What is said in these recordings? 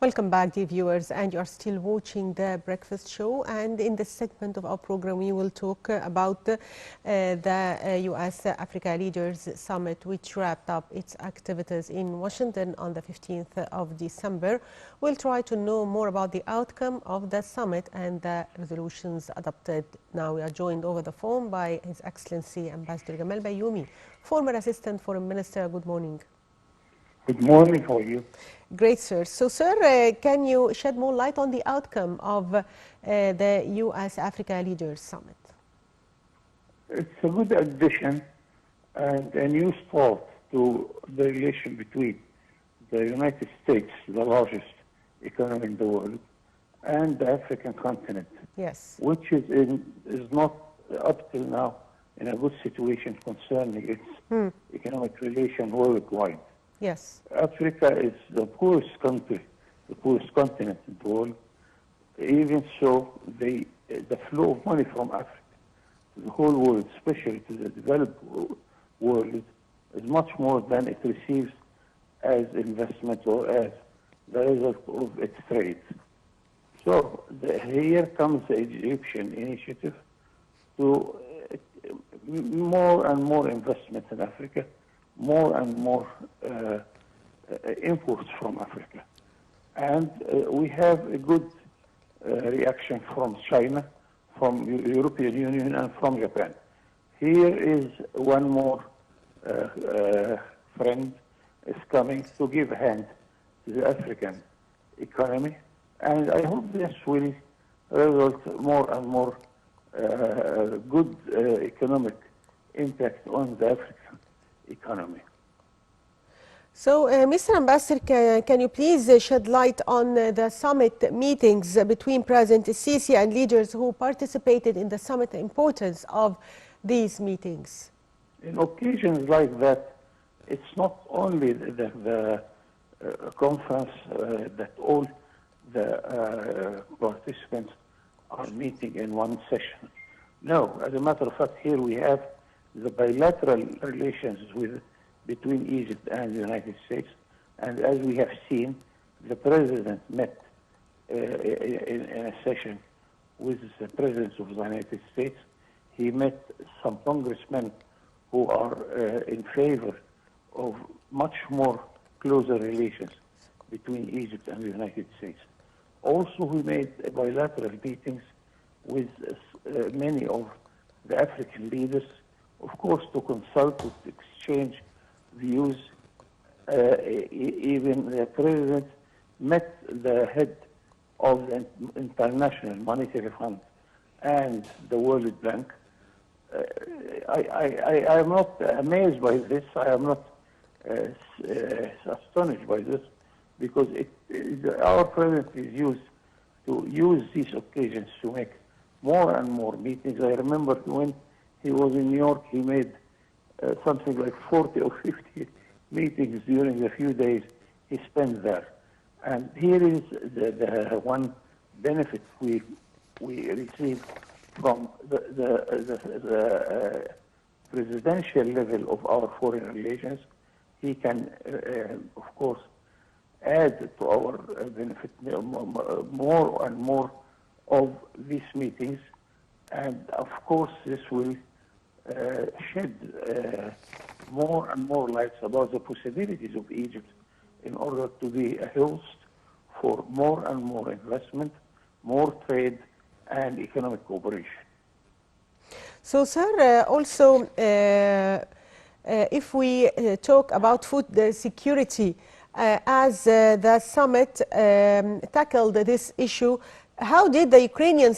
Welcome back, dear viewers, and you are still watching The Breakfast Show. And in this segment of our program, we will talk about the U.S.-Africa Leaders Summit, which wrapped up its activities in Washington on the 15th of December. We'll try to know more about the outcome of the summit and the resolutions adopted. Now we are joined over the phone by His Excellency Ambassador Gamal Bayoumi, former Assistant Foreign Minister. Good morning. Good morning. How are you? Great, sir. So, sir, can you shed more light on the outcome of the U.S.-Africa Leaders Summit? It's a good addition and a new start to the relation between the United States, the largest economy in the world, and the African continent. Yes. Which is not up till now in a good situation concerning its economic relation worldwide. Yes. Africa is the poorest country, the poorest continent in the world. Even so, the flow of money from Africa to the whole world, especially to the developed world, is much more than it receives as investment or as the result of its trade. So here comes the Egyptian initiative to more and more investment in Africa, more and more imports from Africa. And we have a good reaction from China, from the European Union, and from Japan. Here is one more friend is coming to give a hand to the African economy. And I hope this will result more and more good economic impact on the African economy. So, Mr. Ambassador, can you please shed light on the summit meetings between President Sisi and leaders who participated in the summit, the importance of these meetings? In occasions like that, it's not only the conference that all the participants are meeting in one session. No, as a matter of fact, here we have the bilateral relations between Egypt and the United States. And as we have seen, the president met in a session with the presidents of the United States. He met some congressmen who are in favor of much more closer relations between Egypt and the United States. Also, we made bilateral meetings with many of the African leaders, of course, to consult, to exchange views. Even the president met the head of the International Monetary Fund and the World Bank. I am not amazed by this. I am not astonished by this, because our president is used to use these occasions to make more and more meetings. I remember when he was in New York, he made something like 40 or 50 meetings during the few days he spent there. And here is the one benefit we receive from the presidential level of our foreign relations. He can, of course, add to our benefit more and more of these meetings. And of course, this will shed more and more lights about the possibilities of Egypt in order to be a host for more and more investment, more trade, and economic cooperation. So, sir, also, if we talk about food security, as the summit tackled this issue, how did the Ukrainian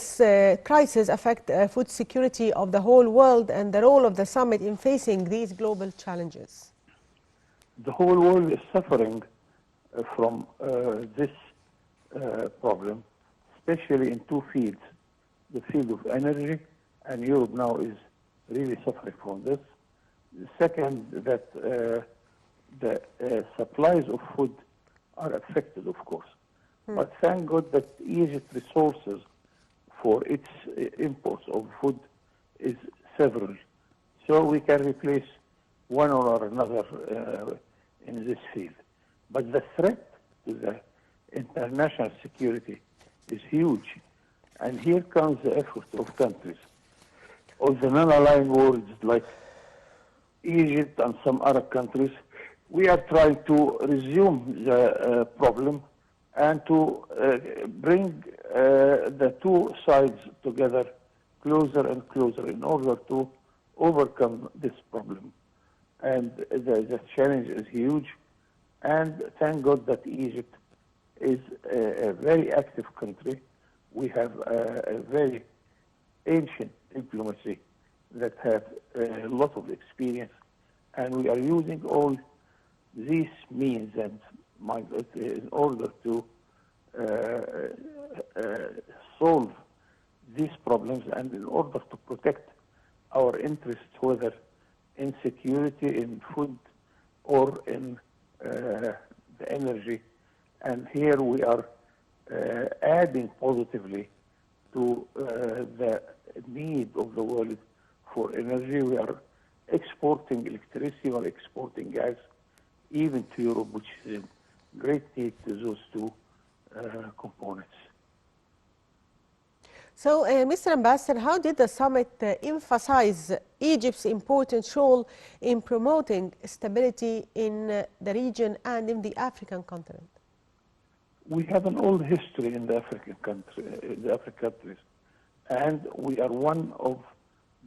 crisis affect food security of the whole world and the role of the summit in facing these global challenges? The whole world is suffering from this problem, especially in two fields. The field of energy, and Europe now is really suffering from this. The second, that the supplies of food are affected, of course. But thank God that Egypt's resources for its imports of food is several. So we can replace one or another in this field. But the threat to the international security is huge. And here comes the effort of countries. All the non-aligned worlds like Egypt and some Arab countries, we are trying to resume the problem and to bring the two sides together closer and closer in order to overcome this problem. And the challenge is huge. And thank God that Egypt is a very active country. We have a very ancient diplomacy that have a lot of experience, and we are using all these means and in order to solve these problems and in order to protect our interests, whether in security, in food, or in the energy. And here we are adding positively to the need of the world for energy. We are exporting electricity or exporting gas, even to Europe, which is in great need to those two components. So, Mr. Ambassador, how did the summit emphasize Egypt's important role in promoting stability in the region and in the African continent? We have an old history in the African countries, and we are one of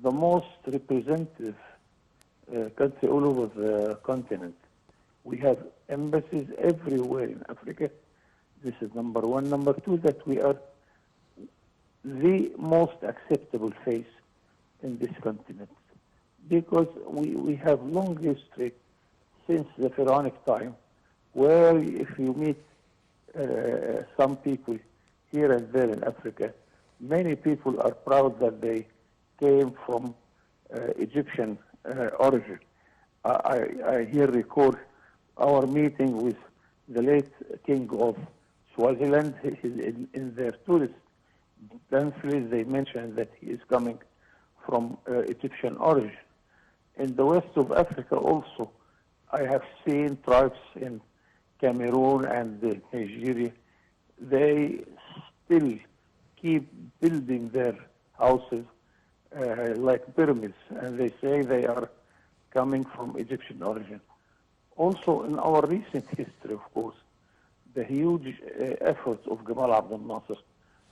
the most representative countries all over the continent. We have embassies everywhere in Africa. This is number one. Number two, that we are the most acceptable face in this continent, because we have long history since the pharaonic time, where if you meet some people here and there in Africa, many people are proud that they came from Egyptian origin. I here recall our meeting with the late King of Swaziland. In their tourist pamphlets, they mentioned that he is coming from Egyptian origin. In the west of Africa also, I have seen tribes in Cameroon and Nigeria. They still keep building their houses like pyramids, and they say they are coming from Egyptian origin. Also, in our recent history, of course, the huge efforts of Gamal Abdel Nasser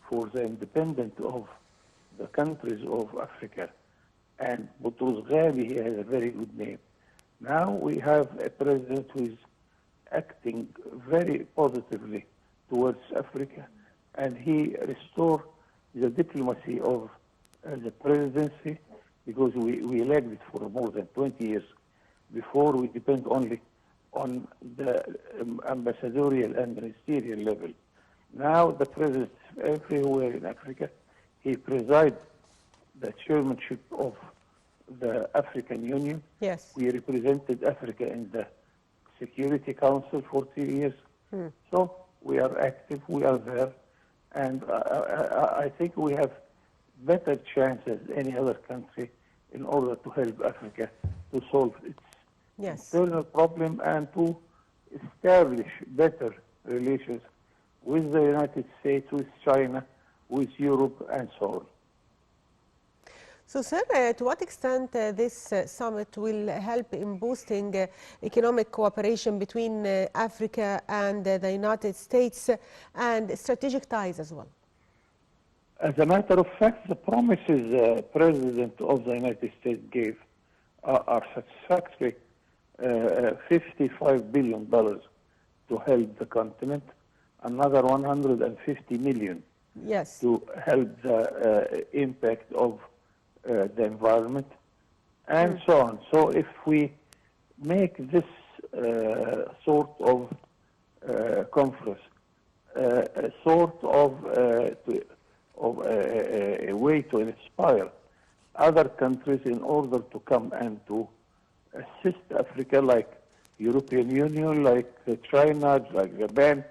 for the independence of the countries of Africa, and Boutros Ghali, he has a very good name. Now we have a president who is acting very positively towards Africa, and he restored the diplomacy of the presidency, because we lagged it for more than 20 years. Before, we depend only on the ambassadorial and ministerial level. Now the president is everywhere in Africa. He presides the chairmanship of the African Union. Yes. We represented Africa in the Security Council for 3 years. So we are active, we are there, and I think we have better chances than any other country in order to help Africa to solve its internal problem and to establish better relations with the United States, with China, with Europe, and so on. So, sir, to what extent this summit will help in boosting economic cooperation between Africa and the United States and strategic ties as well? As a matter of fact, the promises the President of the United States gave are satisfactory. $55 billion to help the continent, another $150 million to help the impact of the environment, and so on. So if we make this sort of conference a sort of a way to inspire other countries in order to come and to assist Africa, like European Union, like China, like Japan,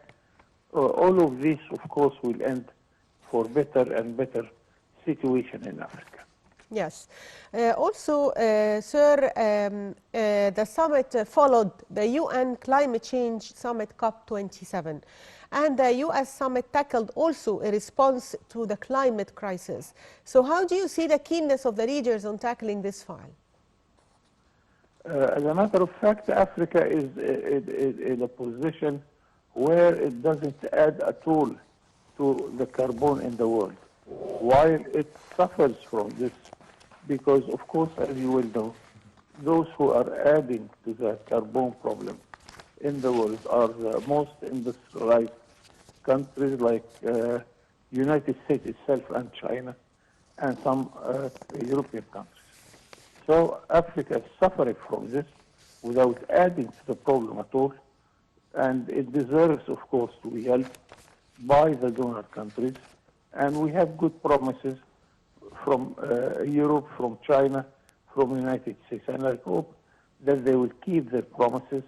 all of this, of course, will end for better and better situation in Africa. Yes. Also, sir, the summit followed the UN Climate Change Summit COP27. And the US summit tackled also a response to the climate crisis. So, how do you see the keenness of the leaders on tackling this file? As a matter of fact, Africa is in a position where it doesn't add at all to the carbon in the world, while it suffers from this because, of course, as you will know, those who are adding to the carbon problem in the world are the most industrialized countries like United States itself and China and some European countries. So Africa is suffering from this without adding to the problem at all, and it deserves, of course, to be helped by the donor countries. And we have good promises from Europe, from China, from the United States, and I hope that they will keep their promises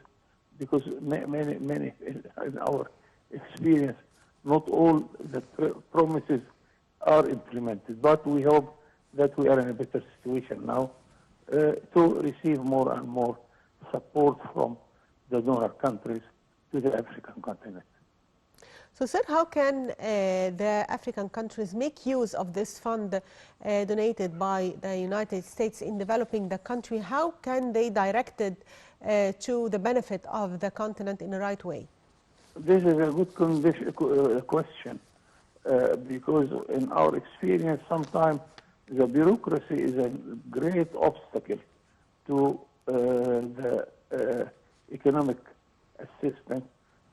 because many in our experience, not all the promises are implemented. But we hope that we are in a better situation now to receive more and more support from the donor countries to the African continent. So, sir, how can the African countries make use of this fund donated by the United States in developing the country? How can they direct it to the benefit of the continent in the right way? This is a good question because in our experience, sometimes the bureaucracy is a great obstacle to the economic assistance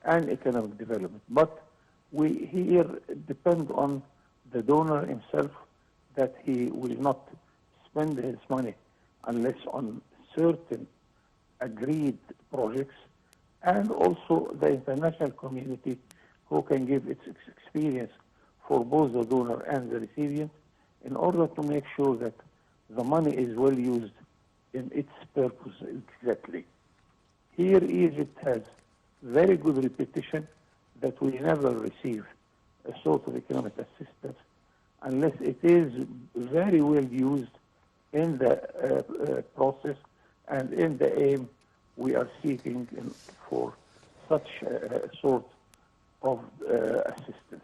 and economic development. But we here depend on the donor himself that he will not spend his money unless on certain agreed projects, and also the international community who can give its experience for both the donor and the recipient in order to make sure that the money is well used in its purpose exactly. Here Egypt has very good reputation that we never receive a sort of economic assistance unless it is very well used in the process and in the aim we are seeking for such a sort of assistance.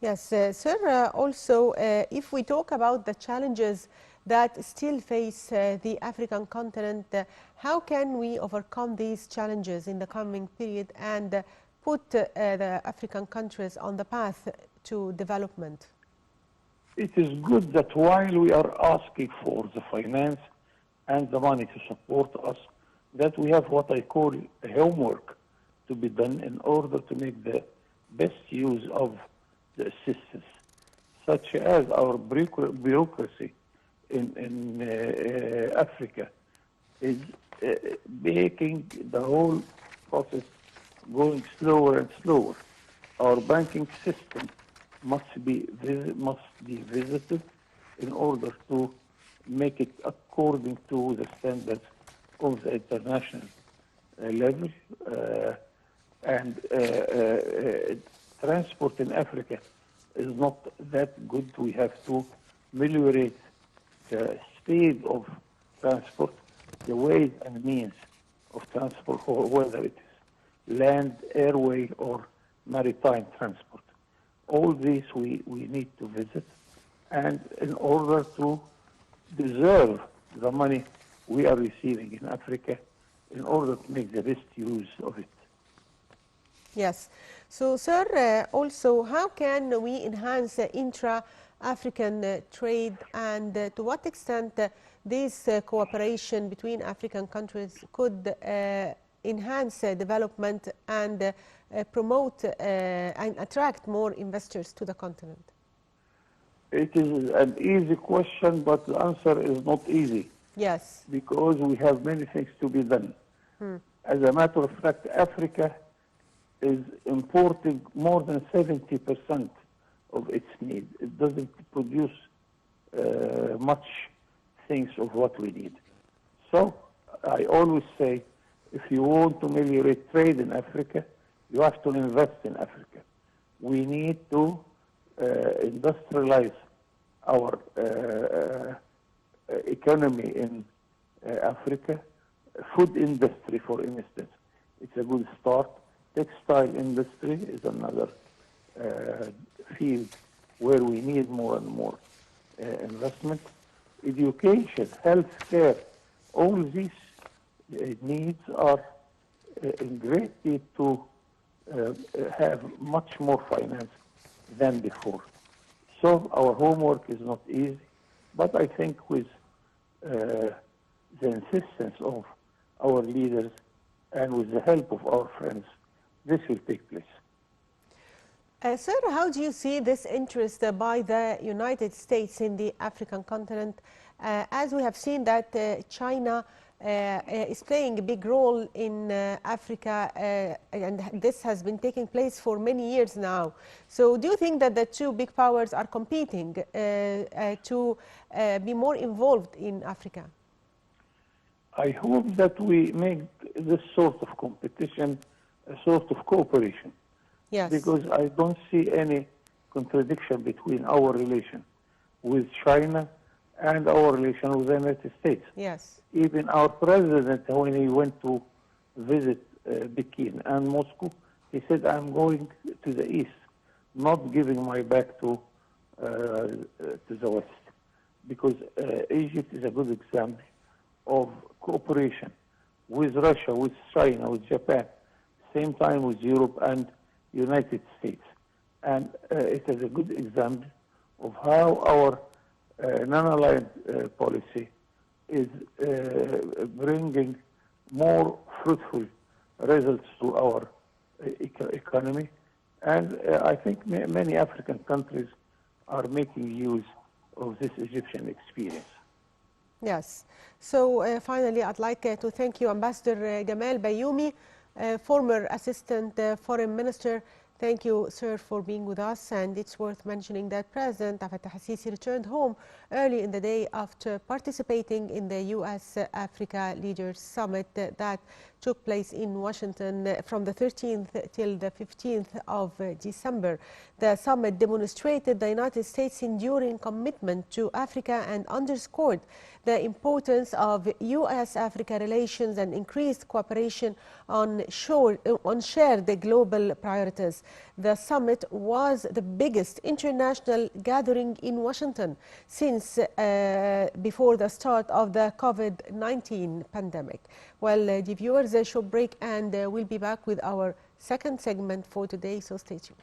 Yes, sir, also if we talk about the challenges that still face the African continent, how can we overcome these challenges in the coming period and put the African countries on the path to development? It is good that while we are asking for the finance and the money to support us, that we have what I call homework to be done in order to make the best use of the assistance, such as our bureaucracy in Africa is making the whole process going slower and slower. Our banking system must be visited in order to make it according to the standards of the international level. And transport in Africa is not that good. We have to ameliorate the speed of transport, the ways and means of transport, whether it is land, airway, or maritime transport. All these we need to visit, and in order to deserve the money we are receiving in Africa, in order to make the best use of it. Yes. So, sir, also, how can we enhance intra-African trade, and to what extent this cooperation between African countries could enhance development and promote and attract more investors to the continent? It is an easy question, but the answer is not easy. Yes. Because we have many things to be done. As a matter of fact, Africa is importing more than 70% of its need. It doesn't produce much things of what we need. So I always say, if you want to ameliorate trade in Africa, you have to invest in Africa. We need to industrialize our economy in Africa. Food industry, for instance, it's a good start. Textile industry is another field where we need more and more investment. Education, healthcare, all these needs are in great need to have much more finance than before. So our homework is not easy, but I think with the insistence of our leaders and with the help of our friends, this will take place. Sir, how do you see this interest by the United States in the African continent, as we have seen that China is playing a big role in Africa, and this has been taking place for many years now. So do you think that the two big powers are competing to be more involved in Africa? I hope that we make this sort of competition a sort of cooperation. Yes. Because I don't see any contradiction between our relation with China and our relation with the United States. Yes. Even our president, when he went to visit Peking and Moscow, he said, I'm going to the east, not giving my back to the west. Because Egypt is a good example of cooperation with Russia, with China, with Japan, same time with Europe and United States. And it is a good example of how our non-aligned policy is bringing more fruitful results to our economy. And I think many African countries are making use of this Egyptian experience. Yes. So finally, I'd like to thank you, Ambassador Gamal Bayoumi, former Assistant Foreign Minister. Thank you, sir, for being with us. And it's worth mentioning that President Fattah al-Sisi returned home early in the day after participating in the U.S.-Africa Leaders Summit that took place in Washington from the 13th till the 15th of December. The summit demonstrated the United States' enduring commitment to Africa and underscored the importance of U.S.-Africa relations and increased cooperation on shared global priorities. The summit was the biggest international gathering in Washington since before the start of the COVID-19 pandemic. Well, the viewers, a short break, and we'll be back with our second segment for today, so stay tuned.